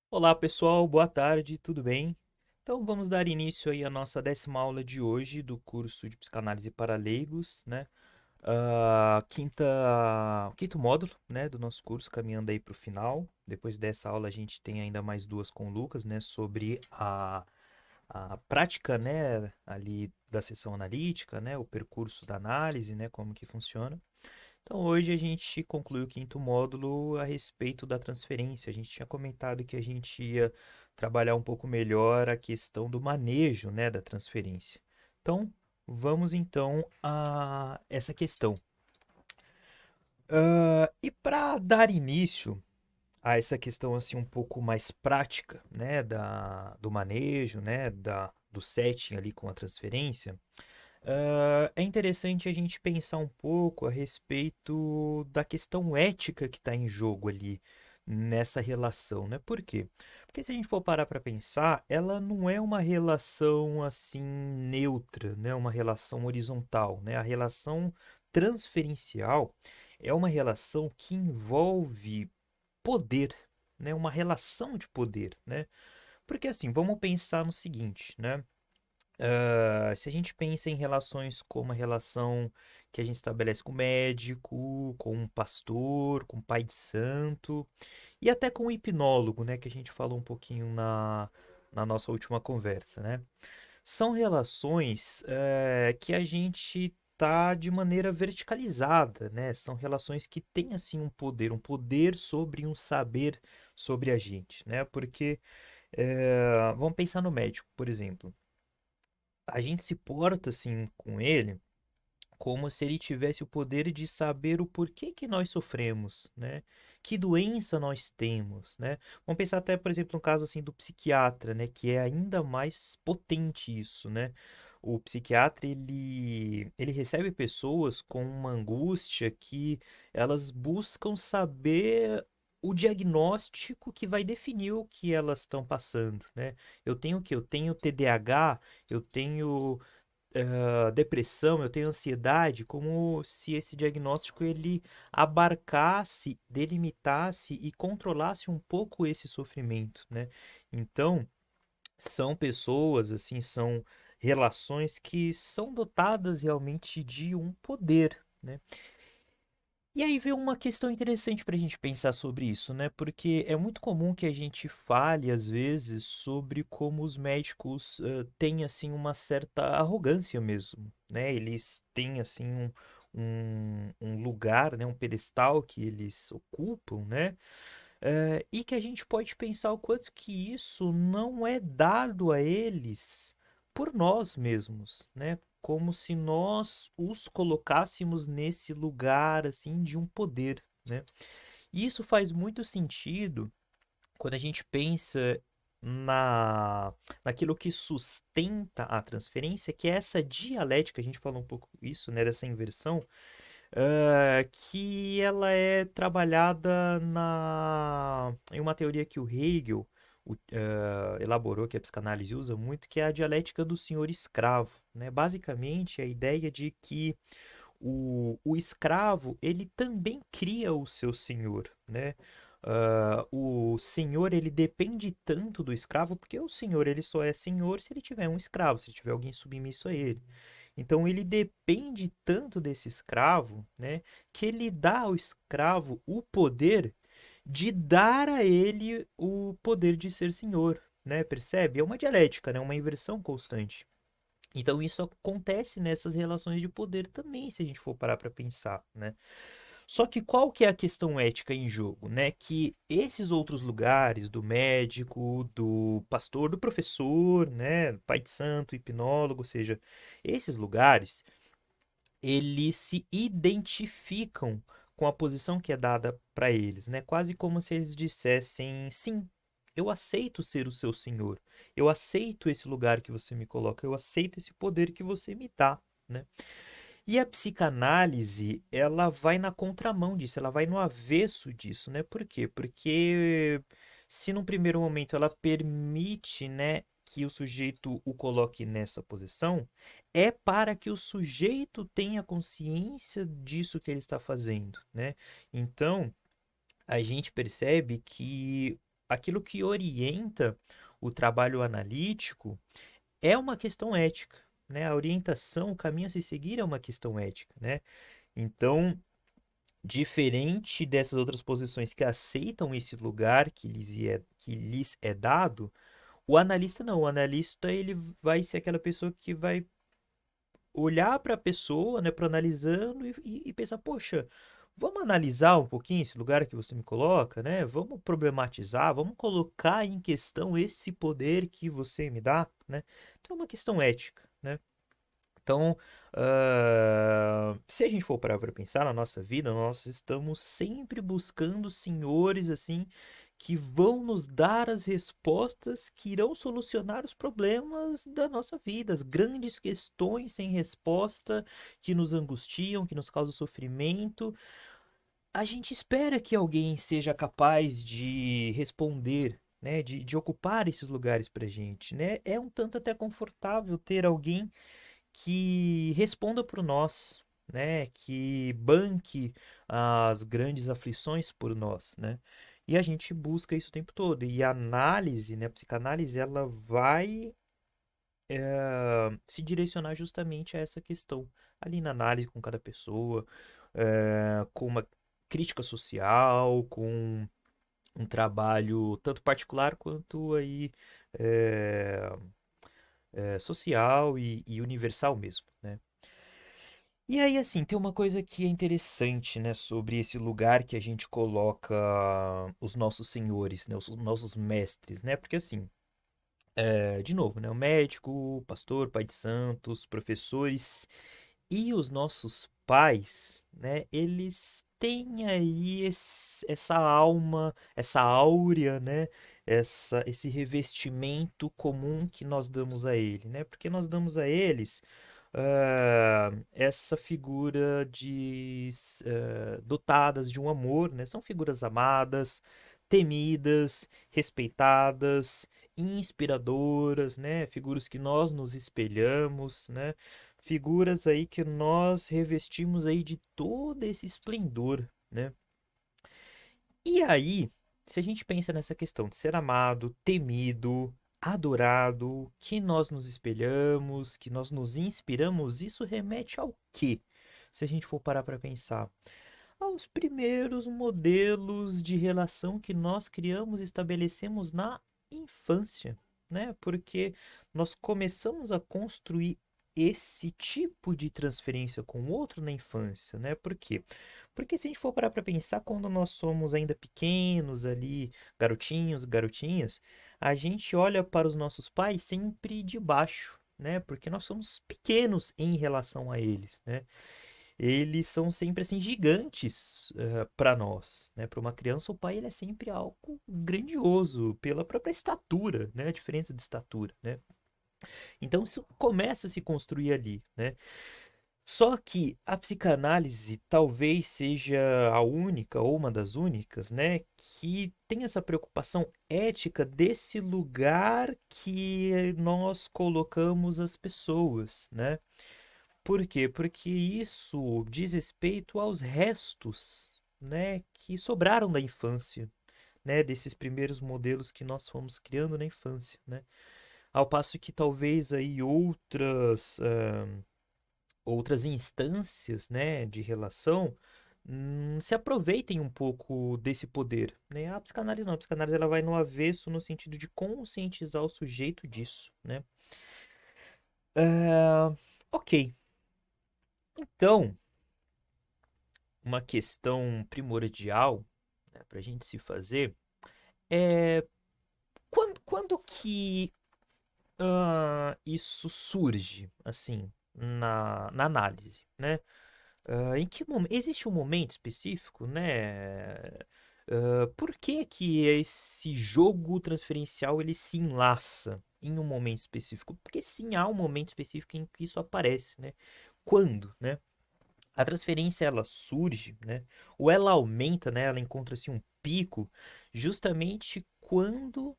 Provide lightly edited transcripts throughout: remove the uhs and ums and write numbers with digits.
Olá pessoal, boa tarde, tudo bem? Então vamos dar início aí à nossa 10ª aula de hoje do curso de Psicanálise para Leigos, né? Quinto módulo, né, do nosso curso, caminhando aí para o final. Depois dessa aula a gente tem ainda mais duas com o Lucas, né, sobre a prática, né, ali da sessão analítica, né, o percurso da análise, né, como que funciona. Então, hoje a gente conclui o quinto módulo a respeito da transferência. A gente tinha comentado que a gente ia trabalhar um pouco melhor a questão do manejo, né, da transferência. Então, vamos então a essa questão. E para dar início a essa questão assim um pouco mais prática, né, do manejo, né, do setting ali com a transferência, é interessante a gente pensar um pouco a respeito da questão ética que está em jogo ali nessa relação, né? Por quê? Porque se a gente for parar para pensar, ela não é uma relação assim neutra, né? Uma relação horizontal, né? A relação transferencial é uma relação que envolve poder, né? Uma relação de poder, né? Porque assim, vamos pensar no seguinte, né? Se a gente pensa em relações como a relação que a gente estabelece com o médico, com um pastor, com o pai de santo e até com o hipnólogo, né, que a gente falou um pouquinho na nossa última conversa, né? São relações que a gente tá de maneira verticalizada, né? São relações que têm assim um poder sobre um saber sobre a gente, né? Porque vamos pensar no médico, por exemplo. A gente se porta assim com ele como se ele tivesse o poder de saber o porquê que nós sofremos, né? Que doença nós temos, né? Vamos pensar até, por exemplo, no caso assim do psiquiatra, né? Que é ainda mais potente isso, né? O psiquiatra, ele recebe pessoas com uma angústia que elas buscam saber o diagnóstico que vai definir o que elas estão passando, né? Eu tenho o quê? Eu tenho TDAH, eu tenho depressão, eu tenho ansiedade, como se esse diagnóstico ele abarcasse, delimitasse e controlasse um pouco esse sofrimento, né? Então, são pessoas, assim, são relações que são dotadas realmente de um poder, né? E aí vem uma questão interessante para a gente pensar sobre isso, né? Porque é muito comum que a gente fale, às vezes, sobre como os médicos têm, assim, uma certa arrogância mesmo, né? Eles têm, assim, um lugar, né? Um pedestal que eles ocupam, né? E que a gente pode pensar o quanto que isso não é dado a eles por nós mesmos, né? Como se nós os colocássemos nesse lugar assim de um poder, né? E isso faz muito sentido quando a gente pensa na naquilo que sustenta a transferência, que é essa dialética, a gente falou um pouco isso, né, dessa inversão, que ela é trabalhada em uma teoria que o Hegel elaborou, que a psicanálise usa muito, que é a dialética do senhor escravo, né? Basicamente, a ideia de que o escravo ele também cria o seu senhor, né? O senhor ele depende tanto do escravo porque o senhor ele só é senhor se ele tiver um escravo, se tiver alguém submisso a ele. Então ele depende tanto desse escravo, né, que ele dá ao escravo o poder de dar a ele o poder de ser senhor, né? Percebe? É uma dialética, né? Uma inversão constante. Então isso acontece nessas relações de poder também, se a gente for parar para pensar, né? Só que qual que é a questão ética em jogo, né? Que esses outros lugares do médico, do pastor, do professor, né, pai de santo, hipnólogo, ou seja, esses lugares, eles se identificam com a posição que é dada para eles, né? Quase como se eles dissessem: sim, eu aceito ser o seu senhor, eu aceito esse lugar que você me coloca, eu aceito esse poder que você me dá, né? E a psicanálise, ela vai na contramão disso, ela vai no avesso disso, né? Por quê? Porque se num primeiro momento ela permite, né, que o sujeito o coloque nessa posição, é para que o sujeito tenha consciência disso que ele está fazendo, né? Então, a gente percebe que aquilo que orienta o trabalho analítico é uma questão ética, né? A orientação, o caminho a se seguir é uma questão ética, né? Então, diferente dessas outras posições que aceitam esse lugar que lhes é dado, o analista não. O analista ele vai ser aquela pessoa que vai olhar para a pessoa, né, para analisando e pensar, poxa, vamos analisar um pouquinho esse lugar que você me coloca, né? Vamos problematizar, vamos colocar em questão esse poder que você me dá, né? Então é uma questão ética, né? Então, se a gente for parar para pensar na nossa vida, nós estamos sempre buscando senhores assim que vão nos dar as respostas que irão solucionar os problemas da nossa vida, as grandes questões sem resposta que nos angustiam, que nos causam sofrimento. A gente espera que alguém seja capaz de responder, né, de ocupar esses lugares para gente, né? É um tanto até confortável ter alguém que responda por nós, né? Que banque as grandes aflições por nós, né? E a gente busca isso o tempo todo. E a análise, né? A psicanálise, ela vai se direcionar justamente a essa questão. Ali na análise com cada pessoa, com uma crítica social, com um trabalho tanto particular quanto aí é, social e universal mesmo, né? E aí, assim, tem uma coisa que é interessante, né, sobre esse lugar que a gente coloca os nossos senhores, né, os nossos mestres, né, porque assim, de novo, né, o médico, o pastor, pai de santos, professores e os nossos pais, né, eles têm aí essa alma, essa áurea, né, esse revestimento comum que nós damos a ele, né, porque nós damos a eles essa figura dotadas de um amor, né? São figuras amadas, temidas, respeitadas, inspiradoras, né? Figuras que nós nos espelhamos, né? Figuras aí que nós revestimos aí de todo esse esplendor, né? E aí, se a gente pensa nessa questão de ser amado, temido, adorado, que nós nos espelhamos, que nós nos inspiramos, isso remete ao quê? Se a gente for parar para pensar, aos primeiros modelos de relação que nós criamos e estabelecemos na infância, né? Porque nós começamos a construir esse tipo de transferência com o outro na infância, né? Por quê? Porque se a gente for parar para pensar, quando nós somos ainda pequenos ali, garotinhos, garotinhas, a gente olha para os nossos pais sempre de baixo, né? Porque nós somos pequenos em relação a eles, né? Eles são sempre assim gigantes para nós, né? Para uma criança, o pai ele é sempre algo grandioso pela própria estatura, né? A diferença de estatura, né? Então isso começa a se construir ali, né? Só que a psicanálise talvez seja a única ou uma das únicas, né, que tem essa preocupação ética desse lugar que nós colocamos as pessoas, né? Por quê? Porque isso diz respeito aos restos, né, que sobraram da infância, né, desses primeiros modelos que nós fomos criando na infância, né? Ao passo que talvez aí outras instâncias, né, de relação se aproveitem um pouco desse poder, né? A psicanálise não, a psicanálise ela vai no avesso no sentido de conscientizar o sujeito disso, né? Ah, ok, então uma questão primordial, né, para a gente se fazer é quando que isso surge, assim, na análise, né? Em que momento? Existe um momento específico, né? Por que que esse jogo transferencial ele se enlaça em um momento específico? Porque sim, há um momento específico em que isso aparece, né? Quando, né? A transferência ela surge, né? Ou ela aumenta, né? Ela encontra-se um pico justamente quando,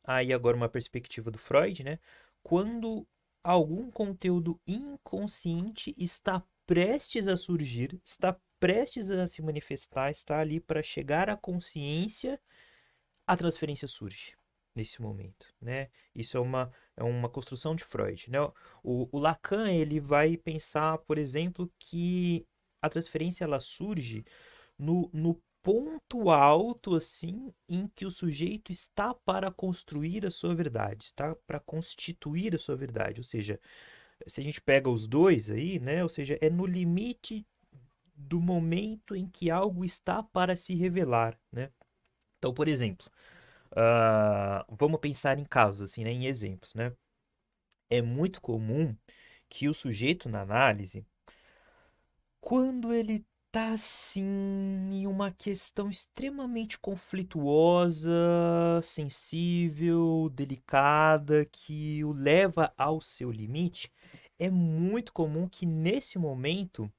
aí agora uma perspectiva do Freud, né? Quando algum conteúdo inconsciente está prestes a surgir, está prestes a se manifestar, está ali para chegar à consciência a transferência surge nesse momento, né? Isso é uma construção de Freud, né? O Lacan, ele vai pensar, por exemplo, que a transferência ela surge no ponto alto, assim, em que o sujeito está para construir a sua verdade, está para constituir a sua verdade. Ou seja, se a gente pega os dois aí, né? Ou seja, é no limite do momento em que algo está para se revelar, né? Então, por exemplo, vamos pensar em casos, assim, né? Em exemplos, né? É muito comum que o sujeito na análise, quando ele tá assim em uma questão extremamente conflituosa, sensível, delicada, que o leva ao seu limite, é muito comum que nesse momento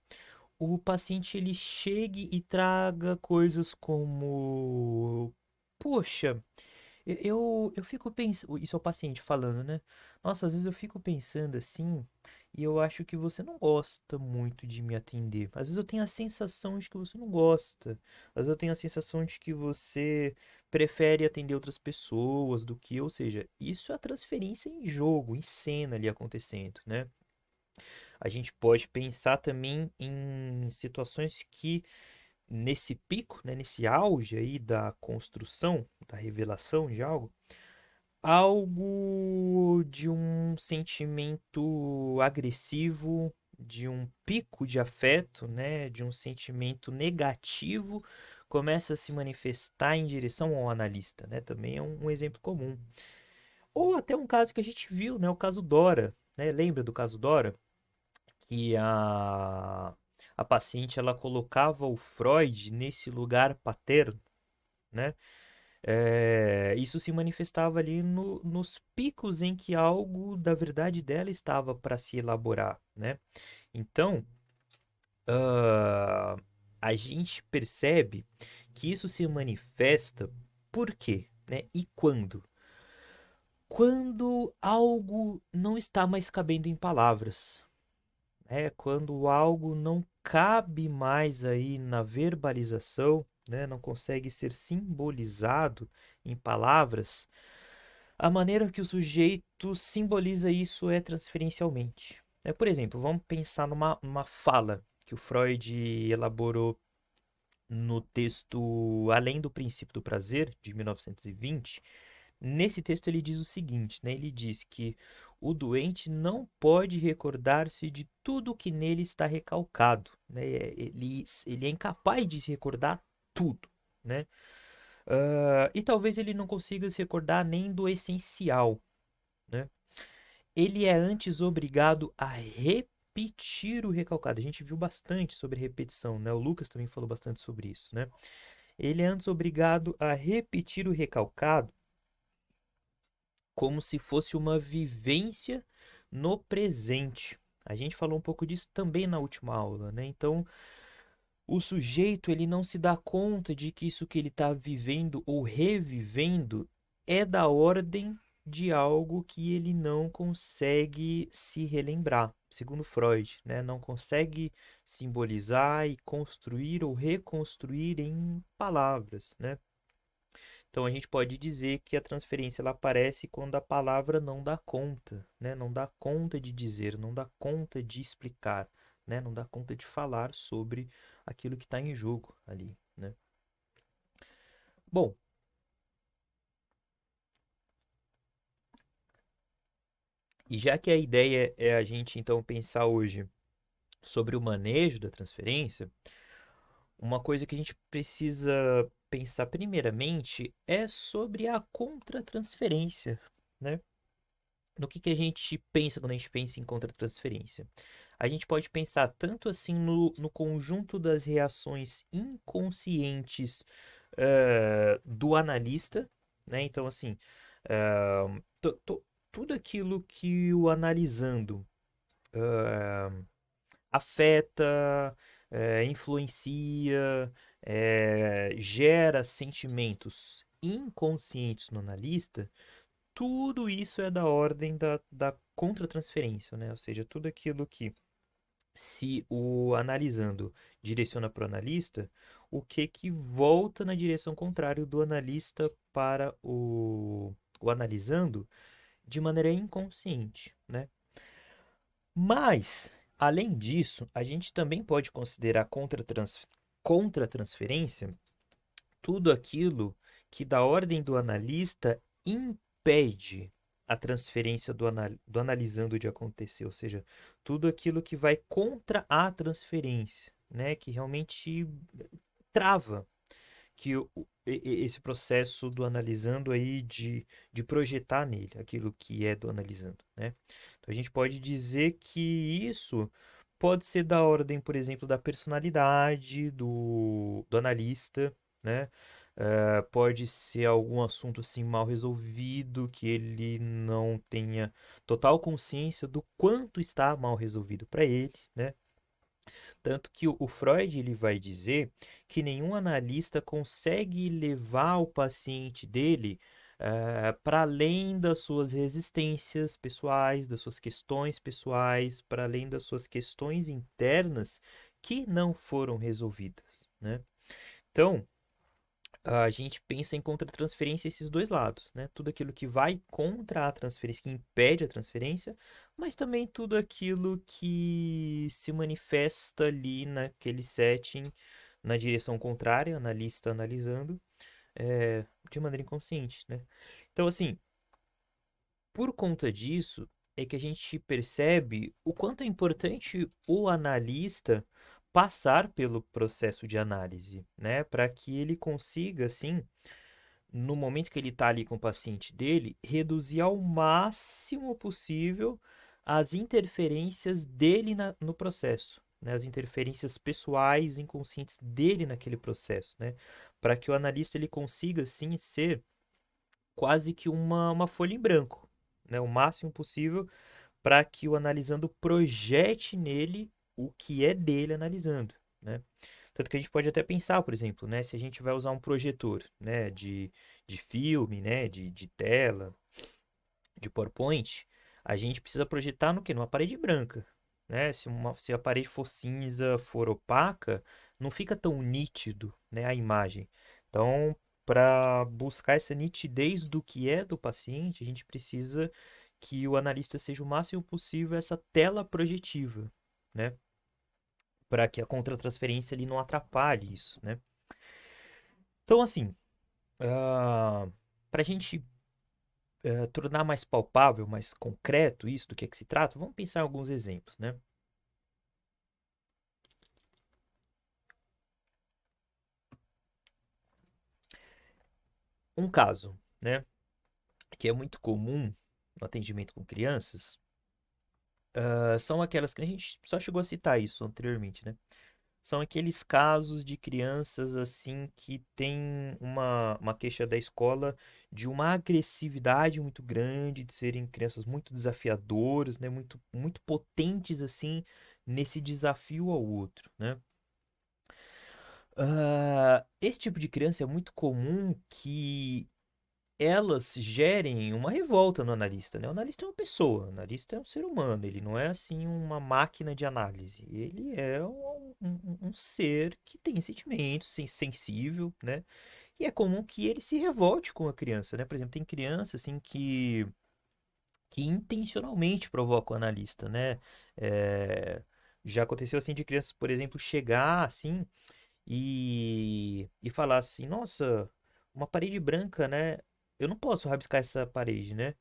o paciente ele chegue e traga coisas como, poxa, eu fico pensando, isso é o paciente falando, né? Nossa, às vezes eu fico pensando assim, e eu acho que você não gosta muito de me atender. Às vezes eu tenho a sensação de que você não gosta. Às vezes eu tenho a sensação de que você prefere atender outras pessoas do que, ou seja, isso é a transferência em jogo, em cena ali acontecendo, né? A gente pode pensar também em situações que nesse pico, né, nesse auge aí da construção, da revelação de algo, algo de um sentimento agressivo, de um pico de afeto, né, de um sentimento negativo, começa a se manifestar em direção ao analista, né? Também é um exemplo comum. Ou até um caso que a gente viu, né, o caso Dora, né? Lembra do caso Dora? Que a paciente ela colocava o Freud nesse lugar paterno, né? Isso se manifestava ali nos picos em que algo da verdade dela estava para se elaborar, né? Então, ah, a gente percebe que isso se manifesta por quê, né? E quando? Quando algo não está mais cabendo em palavras, é quando algo não cabe mais aí na verbalização, né, não consegue ser simbolizado em palavras, a maneira que o sujeito simboliza isso é transferencialmente. Por exemplo, vamos pensar numa fala que o Freud elaborou no texto Além do Princípio do Prazer, de 1920. Nesse texto ele diz o seguinte, né? Ele diz que o doente não pode recordar-se de tudo que nele está recalcado, né? Ele é incapaz de se recordar tudo, né? E talvez ele não consiga se recordar nem do essencial, né? Ele é antes obrigado a repetir o recalcado. A gente viu bastante sobre repetição, né? O Lucas também falou bastante sobre isso, né? Ele é antes obrigado a repetir o recalcado como se fosse uma vivência no presente. A gente falou um pouco disso também na última aula, né? Então, o sujeito ele não se dá conta de que isso que ele está vivendo ou revivendo é da ordem de algo que ele não consegue se relembrar, segundo Freud, né? Não consegue simbolizar e construir ou reconstruir em palavras, né? Então a gente pode dizer que a transferência ela aparece quando a palavra não dá conta, né? Não dá conta de dizer, não dá conta de explicar, né? Não dá conta de falar sobre aquilo que está em jogo ali, né? Bom, e já que a ideia é a gente então pensar hoje sobre o manejo da transferência, uma coisa que a gente precisa pensar primeiramente é sobre a contratransferência, né? No que a gente pensa quando a gente pensa em contratransferência? A gente pode pensar tanto assim no conjunto das reações inconscientes do analista, né? Então, assim, eh, tudo aquilo que o analisando afeta, influencia, gera sentimentos inconscientes no analista, tudo isso é da ordem da contratransferência, né? Ou seja, tudo aquilo que se o analisando direciona para o analista, o que que volta na direção contrária do analista para o analisando de maneira inconsciente, né? Mas, além disso, a gente também pode considerar contra-transferência tudo aquilo que, da ordem do analista, impede a transferência do analisando de acontecer, ou seja, tudo aquilo que vai contra a transferência, né, que realmente trava que esse processo do analisando aí de projetar nele aquilo que é do analisando, né? Então a gente pode dizer que isso pode ser da ordem, por exemplo, da personalidade do analista, né? Pode ser algum assunto assim mal resolvido, que ele não tenha total consciência do quanto está mal resolvido para ele, né? Tanto que o Freud ele vai dizer que nenhum analista consegue levar o paciente dele para além das suas resistências pessoais, das suas questões pessoais, para além das suas questões internas que não foram resolvidas, né? Então, a gente pensa em contra-transferência esses dois lados, né? Tudo aquilo que vai contra a transferência, que impede a transferência, mas também tudo aquilo que se manifesta ali naquele setting, na direção contrária, analista analisando, de maneira inconsciente, né? Então, assim, por conta disso, é que a gente percebe o quanto é importante o analista passar pelo processo de análise, né? Para que ele consiga, assim, no momento que ele está ali com o paciente dele, reduzir ao máximo possível as interferências dele no processo, né? As interferências pessoais, inconscientes dele naquele processo, né? Para que o analista ele consiga, assim, ser quase que uma folha em branco, né? O máximo possível para que o analisando projete nele o que é dele analisando, né? Tanto que a gente pode até pensar, por exemplo, né, se a gente vai usar um projetor, né, de filme, né, de tela, de PowerPoint, a gente precisa projetar no quê? Numa parede branca, né? Se a parede for cinza, for opaca, não fica tão nítido, né, a imagem. Então, para buscar essa nitidez do que é do paciente, a gente precisa que o analista seja o máximo possível essa tela projetiva, né? Para que a contratransferência ali não atrapalhe isso, né? Então, assim, para a gente tornar mais palpável, mais concreto isso do que é que se trata, vamos pensar em alguns exemplos, né? Um caso, né, que é muito comum no atendimento com crianças, são aquelas que a gente só chegou a citar isso anteriormente, né? São aqueles casos de crianças assim que têm uma queixa da escola de uma agressividade muito grande, de serem crianças muito desafiadoras, né? Muito potentes assim nesse desafio ao outro, né? Esse tipo de criança é muito comum que elas gerem uma revolta no analista, né? O analista é uma pessoa, o analista é um ser humano, ele não é assim uma máquina de análise. Ele é um ser que tem sentimentos, sensível, né? E é comum que ele se revolte com a criança, né? Por exemplo, tem criança assim que intencionalmente provoca o analista, né? É, já aconteceu assim de crianças, por exemplo, chegar assim e falar assim, nossa, uma parede branca, né? Eu não posso rabiscar essa parede, né?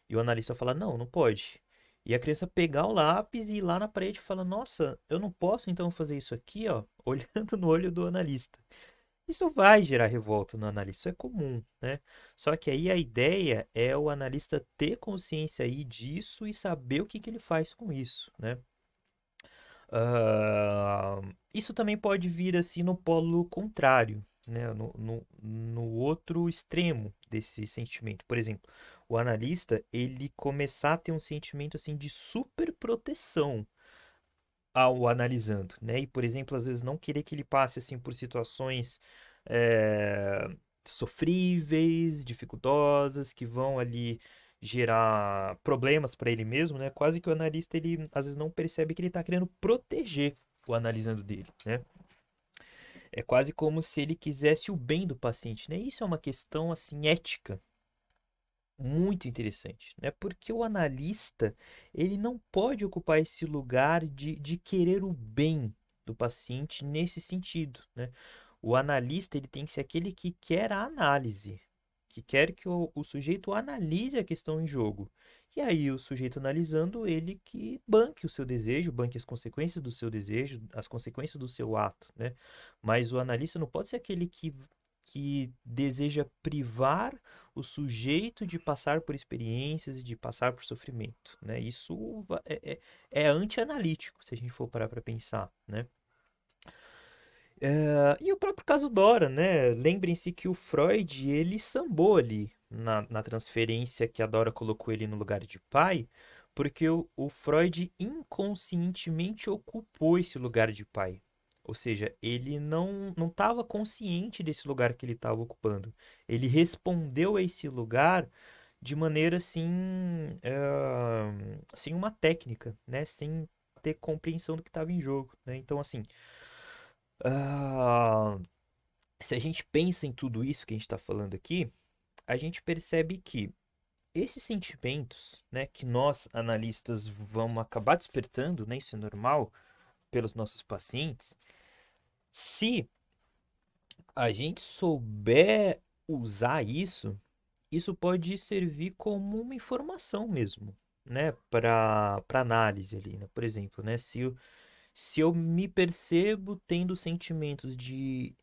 E o analista fala, não, não pode. E a criança pegar o lápis e ir lá na parede e falar, nossa, eu não posso então fazer isso aqui, ó, olhando no olho do analista. Isso vai gerar revolta no analista, isso é comum, né? Só que aí a ideia é o analista ter consciência aí disso e saber o que que ele faz com isso, né? Isso também pode vir assim no polo contrário, né? No outro extremo desse sentimento. Por exemplo, o analista ele começar a ter um sentimento assim de superproteção ao analisando, né? E, por exemplo, às vezes não querer que ele passe assim por situações sofríveis, dificultosas, que vão ali gerar problemas para ele mesmo, né? Quase que o analista ele às vezes não percebe que ele está querendo proteger o analisando dele, né? É quase como se ele quisesse o bem do paciente, né? Isso é uma questão assim ética muito interessante, né? Porque o analista, ele não pode ocupar esse lugar de querer o bem do paciente nesse sentido, né? O analista, ele tem que ser aquele que quer a análise, que quer que o sujeito analise a questão em jogo. E aí, o sujeito analisando, ele que banque o seu desejo, banque as consequências do seu desejo, as consequências do seu ato, né? Mas o analista não pode ser aquele que deseja privar o sujeito de passar por experiências e de passar por sofrimento, né? Isso é anti-analítico, se a gente for parar para pensar, né? E o próprio caso Dora, né? Lembrem-se que o Freud, ele sambou ali na transferência que a Dora colocou ele no lugar de pai, porque o Freud inconscientemente ocupou esse lugar de pai. Ou seja, ele não estava consciente desse lugar que ele estava ocupando. Ele respondeu a esse lugar de maneira assim, sem uma técnica, né? Sem ter compreensão do que estava em jogo, né? Então, assim, ah, se a gente pensa em tudo isso que a gente está falando aqui, a gente percebe que esses sentimentos, né, que nós analistas vamos acabar despertando, né, isso é normal pelos nossos pacientes, se a gente souber usar isso, isso pode servir como uma informação mesmo, né, para análise ali, né? Por exemplo, né, se eu me percebo tendo sentimentos de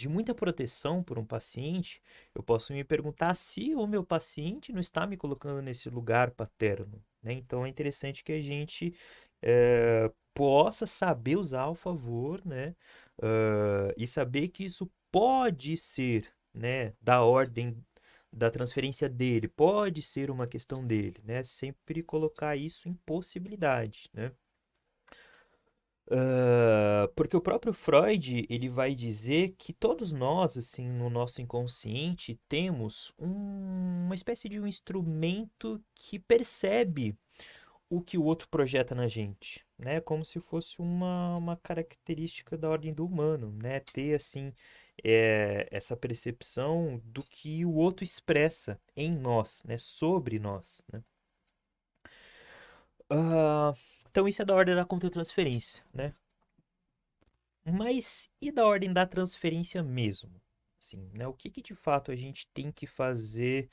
muita proteção por um paciente, eu posso me perguntar se o meu paciente não está me colocando nesse lugar paterno, né? Então é interessante que a gente possa saber usar ao favor, né? E saber que isso pode ser, né, da ordem da transferência dele, pode ser uma questão dele, né? Sempre colocar isso em possibilidade, né? Porque o próprio Freud, ele vai dizer que todos nós, assim, no nosso inconsciente, temos uma espécie de um instrumento que percebe o que o outro projeta na gente, né? Como se fosse uma característica da ordem do humano, né? Ter, assim, essa percepção do que o outro expressa em nós, né? Sobre nós, né? Ah, então isso é da ordem da contratransferência, né? Mas e da ordem da transferência mesmo? Assim, né? O que que de fato a gente tem que fazer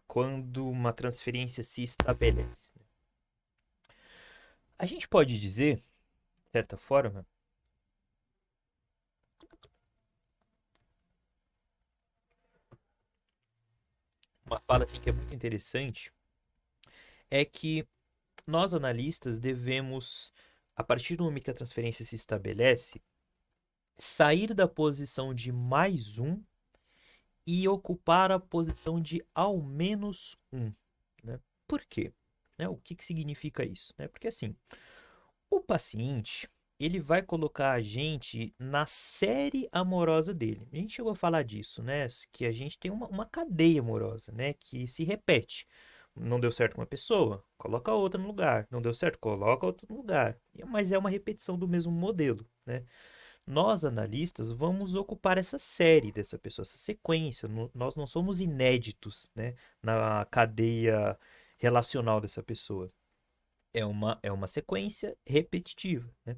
quando uma transferência se estabelece? A gente pode dizer, de certa forma, uma fala assim que é muito interessante, é que nós analistas devemos, a partir do momento que a transferência se estabelece, sair da posição de mais um e ocupar a posição de ao menos um, né? Por quê? Né? O que que significa isso? Né? Porque assim, o paciente, ele vai colocar a gente na série amorosa dele. A gente chegou a falar disso, né? Que a gente tem uma cadeia amorosa, né? Que se repete. Não deu certo com uma pessoa, coloca outra no lugar. Não deu certo, coloca outra no lugar. Mas é uma repetição do mesmo modelo, né? Nós, analistas, vamos ocupar essa série dessa pessoa, essa sequência. Nós não somos inéditos, né, na cadeia relacional dessa pessoa. É uma sequência repetitiva, né?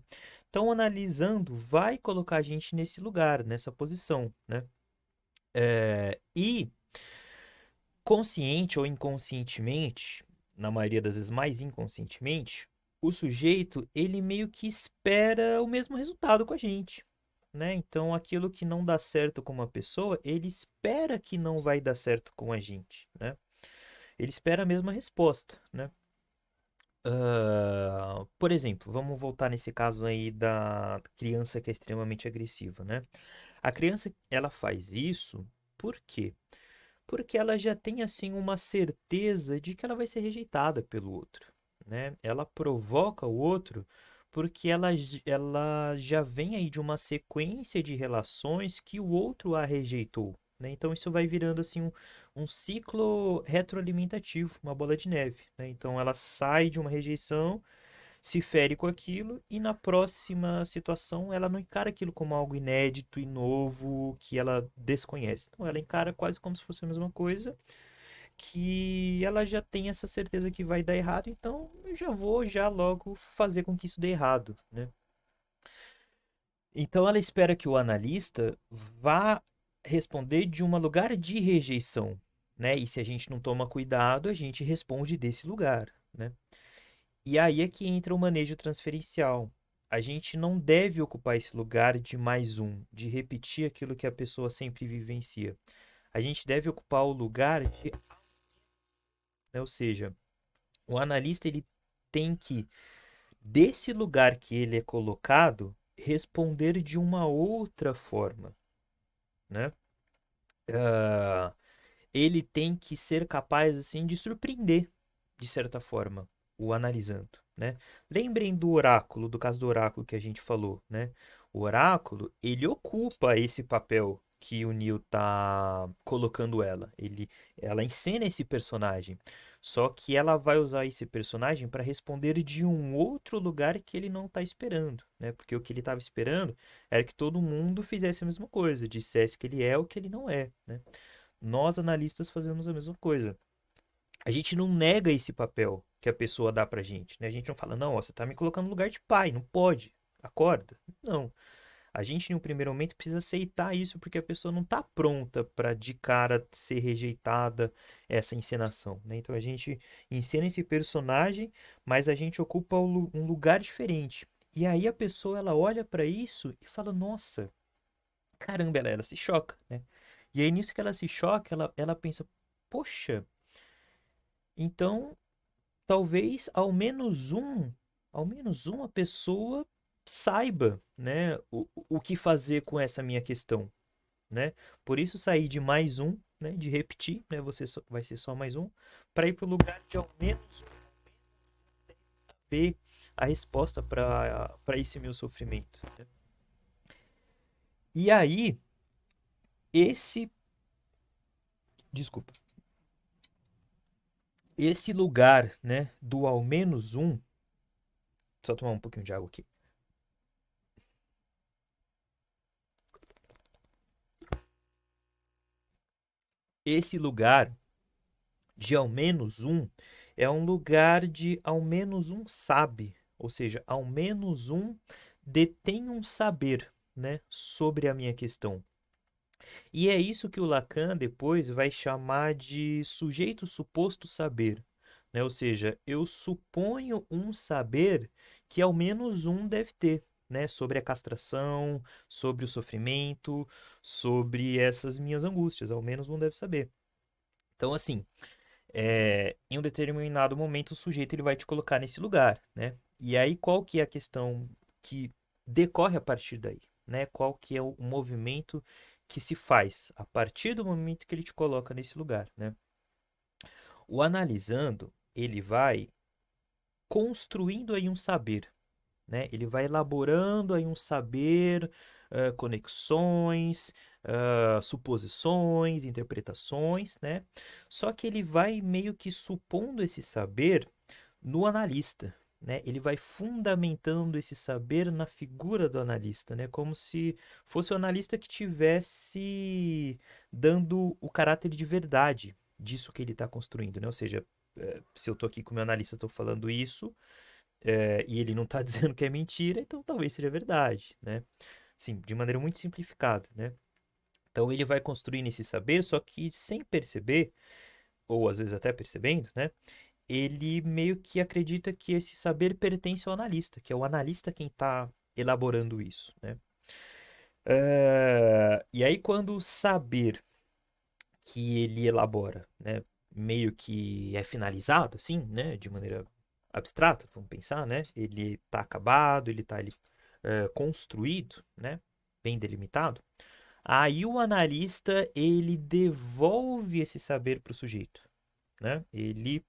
Então, analisando, vai colocar a gente nesse lugar, nessa posição, né? E, consciente ou inconscientemente, na maioria das vezes mais inconscientemente, o sujeito, ele meio que espera o mesmo resultado com a gente, né? Então, aquilo que não dá certo com uma pessoa, ele espera que não vai dar certo com a gente, né? Ele espera a mesma resposta, né? Por exemplo, vamos voltar nesse caso aí da criança que é extremamente agressiva, né? A criança, ela faz isso por quê? Porque ela já tem, assim, uma certeza de que ela vai ser rejeitada pelo outro, né? Ela provoca o outro porque ela já vem aí de uma sequência de relações que o outro a rejeitou, né? Então isso vai virando assim um ciclo retroalimentativo, uma bola de neve, né? Então ela sai de uma rejeição, se fere com aquilo e na próxima situação ela não encara aquilo como algo inédito e novo que ela desconhece. Então ela encara quase como se fosse a mesma coisa, que ela já tem essa certeza que vai dar errado, então eu já vou já logo fazer com que isso dê errado, né? Então ela espera que o analista vá responder de um lugar de rejeição, né? E se a gente não toma cuidado, a gente responde desse lugar, né? E aí é que entra o manejo transferencial. A gente não deve ocupar esse lugar de mais um, de repetir aquilo que a pessoa sempre vivencia. A gente deve ocupar o lugar de, né? Ou seja, o analista ele tem que, desse lugar que ele é colocado, responder de uma outra forma, né? Ah, ele tem que ser capaz assim de surpreender, de certa forma, o analisando, né? Lembrem do oráculo, do caso do oráculo que a gente falou, né? O oráculo, ele ocupa esse papel que o Neil tá colocando ela. Ela encena esse personagem. Só que ela vai usar esse personagem para responder de um outro lugar que ele não está esperando, né? Porque o que ele estava esperando era que todo mundo fizesse a mesma coisa, dissesse que ele é o que ele não é, né? Nós, analistas, fazemos a mesma coisa. A gente não nega esse papel que a pessoa dá pra gente, né? A gente não fala, não, ó, você tá me colocando no lugar de pai, não pode, acorda. Não. A gente, em um primeiro momento, precisa aceitar isso porque a pessoa não tá pronta para de cara ser rejeitada essa encenação, né? Então a gente encena esse personagem, mas a gente ocupa um lugar diferente. E aí a pessoa ela olha para isso e fala, nossa, caramba, ela se choca, né? E aí nisso que ela se choca, ela pensa, poxa, então talvez ao menos uma pessoa saiba, né, o que fazer com essa minha questão, né? Por isso sair de mais um, né, de repetir, né, vai ser só mais um, para ir para o lugar de ao menos ver a resposta para esse meu sofrimento, né? E aí, esse, desculpa, esse lugar, né, do ao menos um, só tomar um pouquinho de água aqui. Esse lugar de ao menos um é um lugar de ao menos um sabe, ou seja, ao menos um detém um saber, né, sobre a minha questão. E é isso que o Lacan depois vai chamar de sujeito suposto saber, né? Ou seja, eu suponho um saber que ao menos um deve ter, né, sobre a castração, sobre o sofrimento, sobre essas minhas angústias, ao menos um deve saber. Então, assim, em um determinado momento o sujeito ele vai te colocar nesse lugar, né? E aí qual que é a questão que decorre a partir daí, né? Qual que é o movimento que se faz a partir do momento que ele te coloca nesse lugar, né? O analisando, ele vai construindo aí um saber, né? Ele vai elaborando aí um saber, conexões, suposições, interpretações, né? Só que ele vai meio que supondo esse saber no analista, né? Ele vai fundamentando esse saber na figura do analista, né? Como se fosse o analista que tivesse dando o caráter de verdade disso que ele está construindo, né? Ou seja, se eu estou aqui com o meu analista, estou falando isso, e ele não está dizendo que é mentira, então talvez seja verdade, né? Sim, de maneira muito simplificada, né? Então ele vai construindo esse saber, só que sem perceber, ou às vezes até percebendo, né? Ele meio que acredita que esse saber pertence ao analista, que é o analista quem está elaborando isso, né? E aí quando o saber que ele elabora, né, meio que é finalizado, assim, né, de maneira abstrata, vamos pensar, né, ele está acabado, ele está construído, né, bem delimitado, aí o analista, ele devolve esse saber para o sujeito, né, ele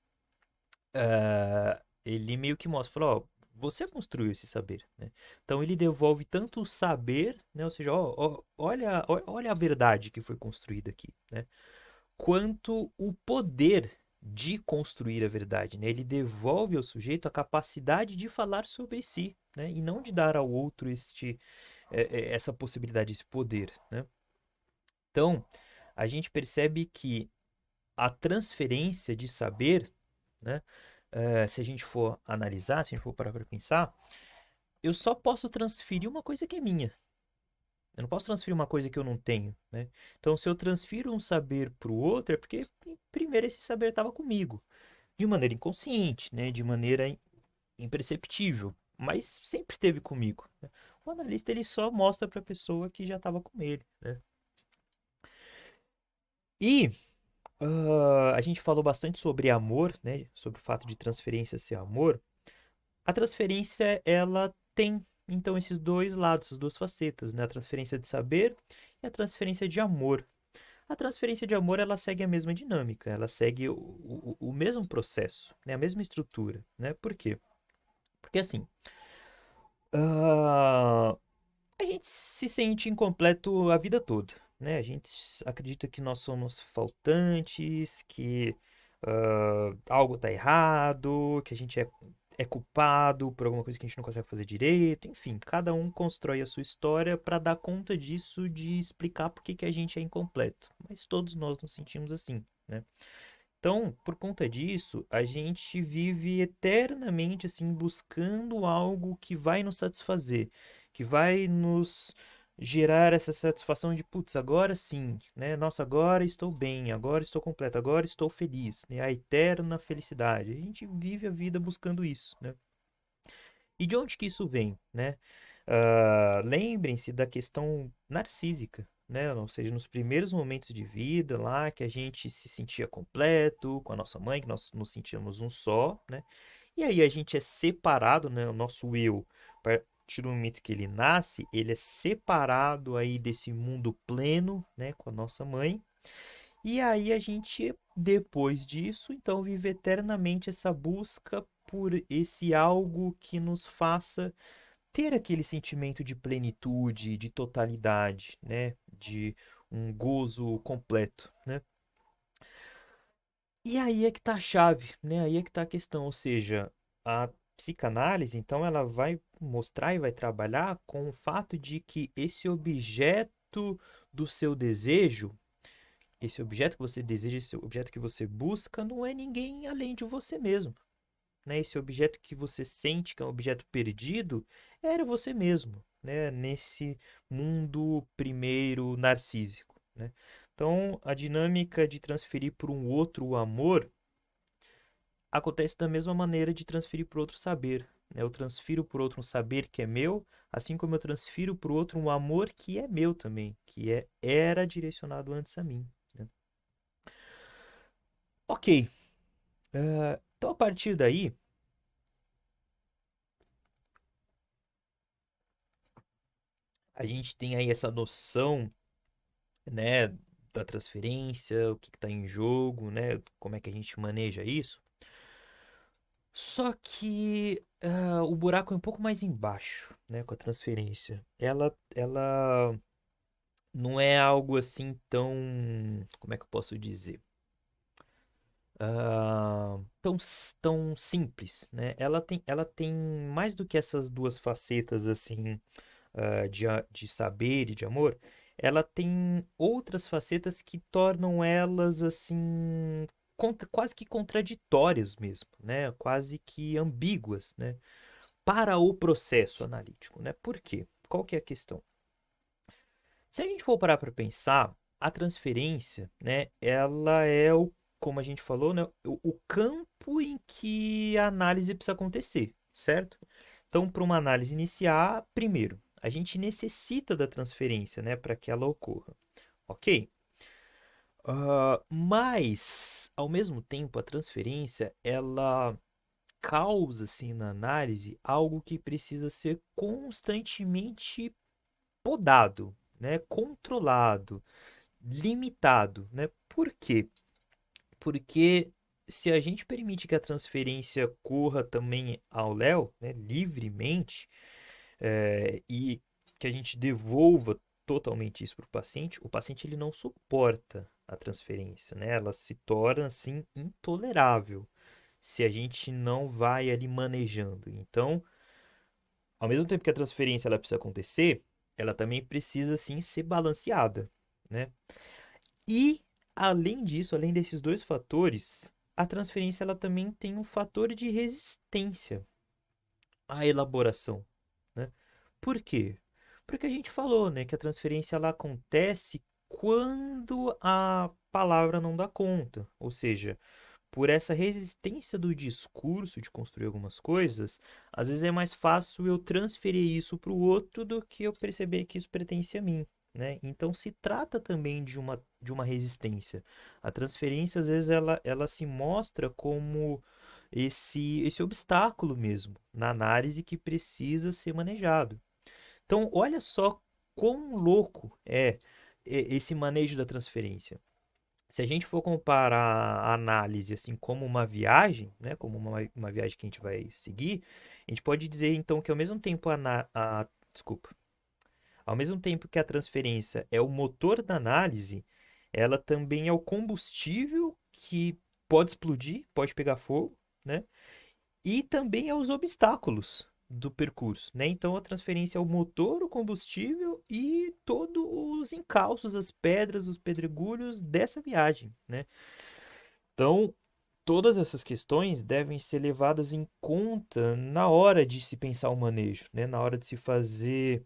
meio que mostra, fala, ó, você construiu esse saber, né? Então ele devolve tanto o saber, né? Ou seja, olha a verdade que foi construída aqui, né? Quanto o poder de construir a verdade, né? Ele devolve ao sujeito a capacidade de falar sobre si, né? E não de dar ao outro essa possibilidade, esse poder, né? Então, a gente percebe que a transferência de saber, né? Se a gente for analisar, se a gente for parar para pensar, eu só posso transferir uma coisa que é minha. Eu não posso transferir uma coisa que eu não tenho, né? Então, se eu transfiro um saber para o outro, é porque primeiro esse saber estava comigo, de maneira inconsciente, né? De maneira imperceptível, mas sempre esteve comigo, né? O analista ele só mostra para a pessoa que já estava com ele, né? E a gente falou bastante sobre amor, né? Sobre o fato de transferência ser amor. A transferência, ela tem, então, esses dois lados, essas duas facetas, né? A transferência de saber e a transferência de amor. A transferência de amor, ela segue a mesma dinâmica, ela segue o mesmo processo, né? A mesma estrutura, né? Por quê? Porque, assim, ah, a gente se sente incompleto a vida toda, né? A gente acredita que nós somos faltantes, que algo está errado, que a gente é culpado por alguma coisa que a gente não consegue fazer direito. Enfim, cada um constrói a sua história para dar conta disso, de explicar por que que a gente é incompleto. Mas todos nós nos sentimos assim, né? Então, por conta disso, a gente vive eternamente assim buscando algo que vai nos satisfazer, que vai nos gerar essa satisfação de, putz, agora sim, né? Nossa, agora estou bem, agora estou completo, agora estou feliz, né? A eterna felicidade. A gente vive a vida buscando isso, né? E de onde que isso vem, né? Lembrem-se da questão narcísica, né? Ou seja, nos primeiros momentos de vida lá, que a gente se sentia completo com a nossa mãe, que nós nos sentíamos um só, né? E aí a gente é separado, né? O nosso eu, a partir do momento que ele nasce, ele é separado aí desse mundo pleno, né? Com a nossa mãe. E aí a gente, depois disso, então vive eternamente essa busca por esse algo que nos faça ter aquele sentimento de plenitude, de totalidade, né? De um gozo completo, né? E aí é que tá a chave, né? Aí é que tá a questão, ou seja, a psicanálise, então, ela vai mostrar e vai trabalhar com o fato de que esse objeto do seu desejo, esse objeto que você deseja, esse objeto que você busca, não é ninguém além de você mesmo, né? Esse objeto que você sente que é um objeto perdido, era você mesmo, né? Nesse mundo primeiro narcísico, né? Então, a dinâmica de transferir para um outro o amor acontece da mesma maneira de transferir para outro saber, né? Eu transfiro para outro um saber que é meu, assim como eu transfiro para o outro um amor que é meu também, era direcionado antes a mim, né? Ok, então a partir daí, a gente tem aí essa noção, né, da transferência, o que está em jogo, né, como é que a gente maneja isso. Só que o buraco é um pouco mais embaixo, né, com a transferência. Ela não é algo assim tão, como é que eu posso dizer? Tão simples, né? Ela tem mais do que essas duas facetas assim de saber e de amor, ela tem outras facetas que tornam elas assim quase que contraditórias mesmo, né? Quase que ambíguas, né? Para o processo analítico, né? Por quê? Qual que é a questão? Se a gente for parar para pensar, a transferência, né? Ela é como a gente falou, né? O campo em que a análise precisa acontecer, certo? Então, para uma análise iniciar, primeiro, a gente necessita da transferência, né, para que ela ocorra, ok? Mas, ao mesmo tempo, a transferência, ela causa, assim, na análise, algo que precisa ser constantemente podado, né, controlado, limitado, né? Por quê? Porque se a gente permite que a transferência corra também ao Léo, né, livremente, e que a gente devolva totalmente isso para o paciente ele não suporta a transferência, né? Ela se torna assim intolerável se a gente não vai ali manejando. Então, ao mesmo tempo que a transferência ela precisa acontecer, ela também precisa sim ser balanceada, né? E além disso, além desses dois fatores, a transferência ela também tem um fator de resistência à elaboração, né? Por quê? Porque a gente falou, né, que a transferência ela acontece quando a palavra não dá conta, ou seja, por essa resistência do discurso de construir algumas coisas, às vezes é mais fácil eu transferir isso para o outro do que eu perceber que isso pertence a mim, né? Então se trata também de uma resistência. A transferência, às vezes, ela se mostra como esse obstáculo mesmo na análise que precisa ser manejado. Então, olha só quão louco é esse manejo da transferência. Se a gente for comparar a análise assim como uma viagem, né, como uma viagem que a gente vai seguir, a gente pode dizer então que ao mesmo tempo desculpa, ao mesmo tempo que a transferência é o motor da análise, ela também é o combustível que pode explodir, pode pegar fogo, né? E também é os obstáculos do percurso, né? Então a transferência é o motor, o combustível e todos os encalços, as pedras, os pedregulhos dessa viagem, né? Então, todas essas questões devem ser levadas em conta na hora de se pensar o manejo, né? Na hora de se fazer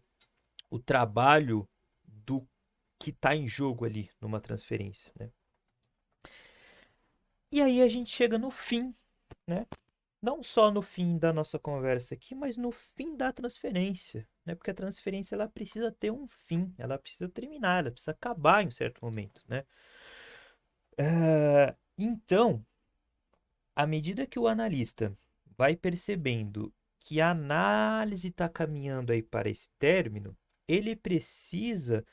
o trabalho do que está em jogo ali numa transferência, né? E aí a gente chega no fim, né? Não só no fim da nossa conversa aqui, mas no fim da transferência, né? Porque a transferência ela precisa ter um fim, ela precisa terminar, ela precisa acabar em um certo momento, né? Então, à medida que o analista vai percebendo que a análise está caminhando aí para esse término, ele precisa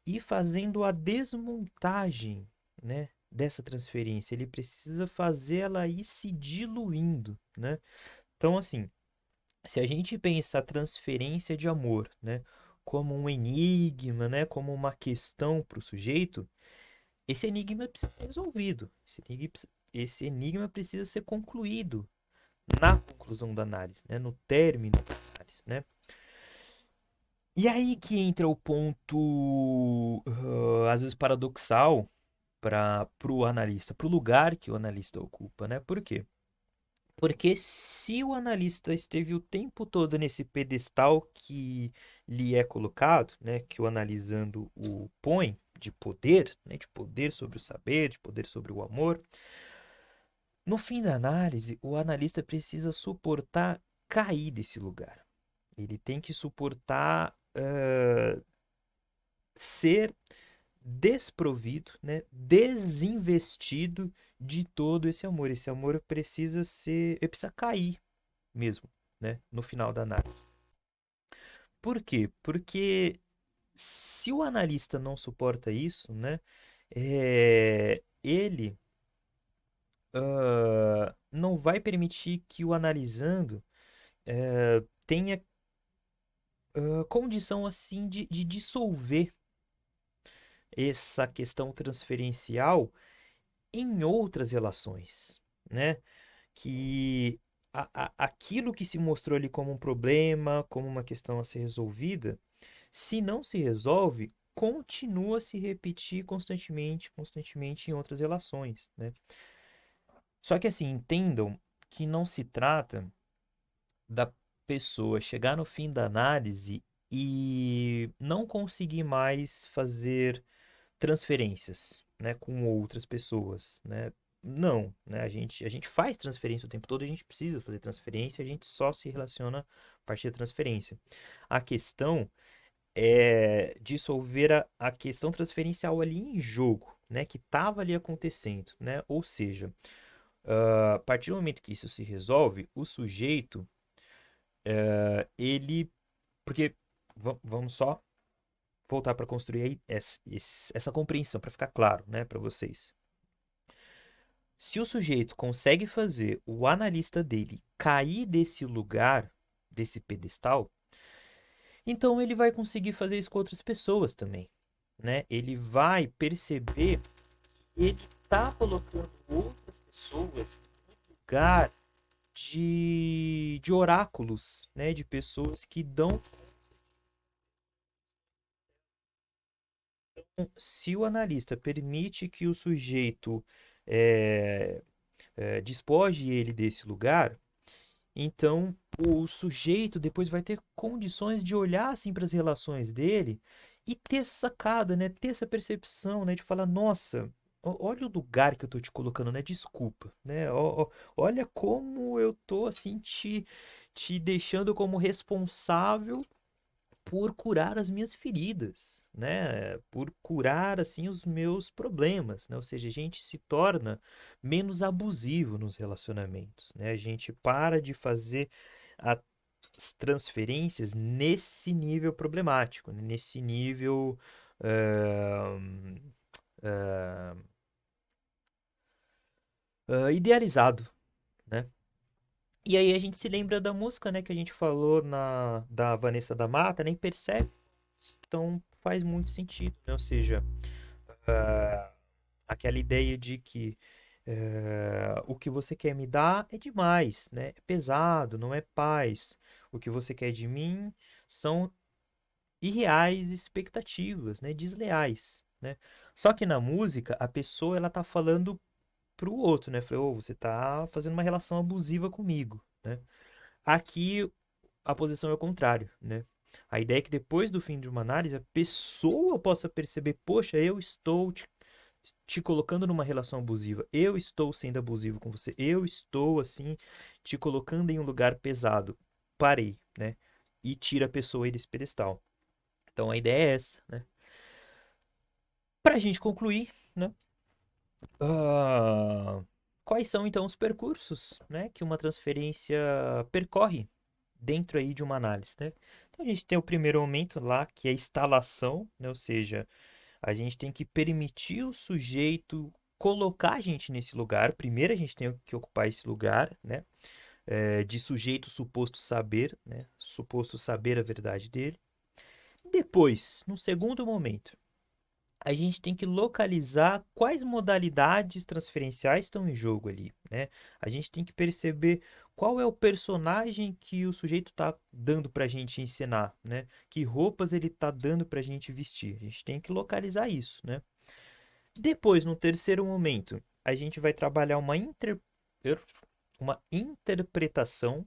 ir fazendo a desmontagem, né, dessa transferência. Ele precisa fazer ela ir se diluindo, né? Então, assim, se a gente pensa a transferência de amor, né, como um enigma, né, como uma questão para o sujeito, esse enigma precisa ser resolvido. Esse enigma precisa ser concluído na conclusão da análise, né? No término da análise, né? E aí que entra o ponto, às vezes paradoxal para o analista, para o lugar que o analista ocupa, né? Por quê? Porque se o analista esteve o tempo todo nesse pedestal que lhe é colocado, né, que o analisando o põe de poder, né, de poder sobre o saber, de poder sobre o amor, no fim da análise, o analista precisa suportar cair desse lugar. Ele tem que suportar ser desprovido, né, desinvestido de todo esse amor. Esse amor precisa ser, ele precisa cair mesmo, né, no final da análise. Por quê? Porque se o analista não suporta isso, né, ele não vai permitir que o analisando tenha condição assim de dissolver essa questão transferencial em outras relações, né? Que aquilo que se mostrou ali como um problema, como uma questão a ser resolvida, se não se resolve, continua a se repetir constantemente, constantemente em outras relações, né? Só que assim, entendam que não se trata da pessoa chegar no fim da análise e não conseguir mais fazer transferências, né, com outras pessoas, né? Não, né? A gente faz transferência o tempo todo, a gente precisa fazer transferência, a gente só se relaciona a partir da transferência. A questão é dissolver a questão transferencial ali em jogo, né, que estava ali acontecendo, né? Ou seja, a partir do momento que isso se resolve, o sujeito, ele, porque vamos só voltar para construir aí essa compreensão, para ficar claro, né, para vocês. Se o sujeito consegue fazer o analista dele cair desse lugar, desse pedestal, então ele vai conseguir fazer isso com outras pessoas também, né? Ele vai perceber que ele está colocando outras pessoas no lugar de oráculos, né? De pessoas que dão. Se o analista permite que o sujeito eh, despoje ele desse lugar, então o sujeito depois vai ter condições de olhar assim para as relações dele e ter essa sacada, né? Ter essa percepção, né? De falar, nossa, olha o lugar que eu tô te colocando, né? Desculpa, né? Olha como eu tô assim te deixando como responsável por curar as minhas feridas, né? Por curar assim os meus problemas, né? Ou seja, a gente se torna menos abusivo nos relacionamentos, né? A gente para de fazer as transferências nesse nível problemático, né? Nesse nível ah, ah, idealizado, né? E aí a gente se lembra da música, né, que a gente falou da Vanessa da Mata, nem percebe. Então faz muito sentido, né? Ou seja, ah, aquela ideia de que o que você quer me dar é demais, né? É pesado, não é paz. O que você quer de mim são irreais expectativas, né? Desleais, né? Só que na música a pessoa ela tá falando pro outro, né? Falou, "Ô, você tá fazendo uma relação abusiva comigo, né? Aqui a posição é o contrário, né? A ideia é que depois do fim de uma análise, a pessoa possa perceber, poxa, eu estou te colocando numa relação abusiva, eu estou sendo abusivo com você, eu estou, assim, te colocando em um lugar pesado. Parei, né? E tira a pessoa aí desse pedestal. Então a ideia é essa, né? Pra gente concluir, né? Ah, quais são então os percursos, né, que uma transferência percorre dentro aí de uma análise, né? Então a gente tem o primeiro momento lá, que é a instalação, né? Ou seja, a gente tem que permitir o sujeito colocar a gente nesse lugar. Primeiro a gente tem que ocupar esse lugar, né? De sujeito suposto saber, né? Suposto saber a verdade dele. Depois, no segundo momento, a gente tem que localizar quais modalidades transferenciais estão em jogo ali, né? A gente tem que perceber qual é o personagem que o sujeito está dando para a gente ensinar, né? Que roupas ele está dando para a gente vestir. A gente tem que localizar isso, né? Depois, no terceiro momento, a gente vai trabalhar uma interpretação,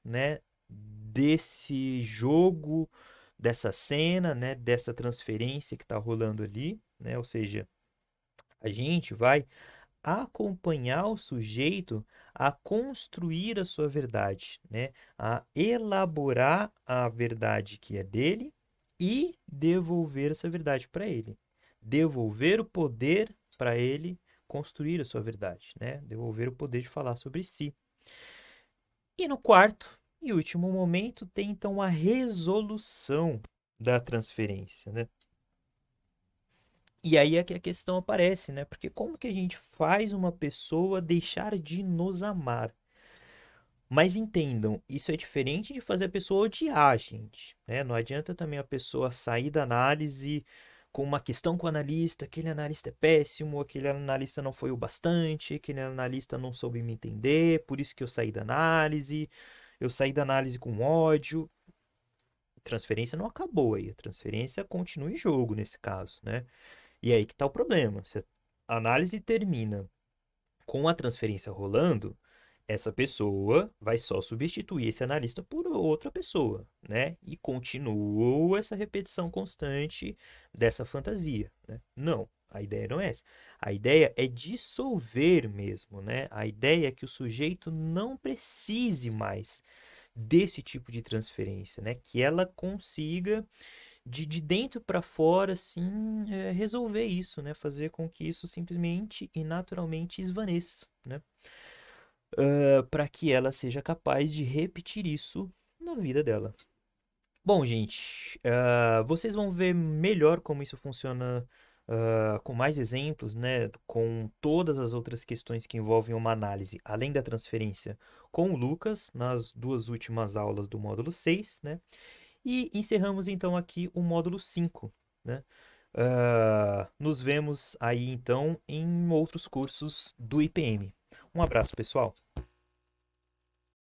né? Desse jogo, dessa cena, né? Dessa transferência que está rolando ali, né? Ou seja, a gente vai acompanhar o sujeito a construir a sua verdade, né? A elaborar a verdade que é dele e devolver essa verdade para ele. Devolver o poder para ele construir a sua verdade, né? Devolver o poder de falar sobre si. E no quarto e último momento tem então a resolução da transferência, né? E aí é que a questão aparece, né? Porque como que a gente faz uma pessoa deixar de nos amar? Mas entendam, isso é diferente de fazer a pessoa odiar a gente, né? Não adianta também a pessoa sair da análise com uma questão com o analista, aquele analista é péssimo, aquele analista não foi o bastante, aquele analista não soube me entender, por isso que eu saí da análise com ódio. A transferência não acabou aí, a transferência continua em jogo nesse caso, né? E aí que tá o problema. Se a análise termina com a transferência rolando, essa pessoa vai só substituir esse analista por outra pessoa, né? E continua essa repetição constante dessa fantasia, né? Não, a ideia não é essa. A ideia é dissolver mesmo, né? A ideia é que o sujeito não precise mais desse tipo de transferência, né? Que ela consiga de dentro para fora, assim, resolver isso, né? Fazer com que isso simplesmente e naturalmente esvaneça, né? Para que ela seja capaz de repetir isso na vida dela. Bom, gente, vocês vão ver melhor como isso funciona com mais exemplos, né, com todas as outras questões que envolvem uma análise, além da transferência, com o Lucas, nas duas últimas aulas do módulo 6, né? E encerramos então aqui o módulo 5, né? Nos vemos aí então em outros cursos do IPM. Um abraço, pessoal.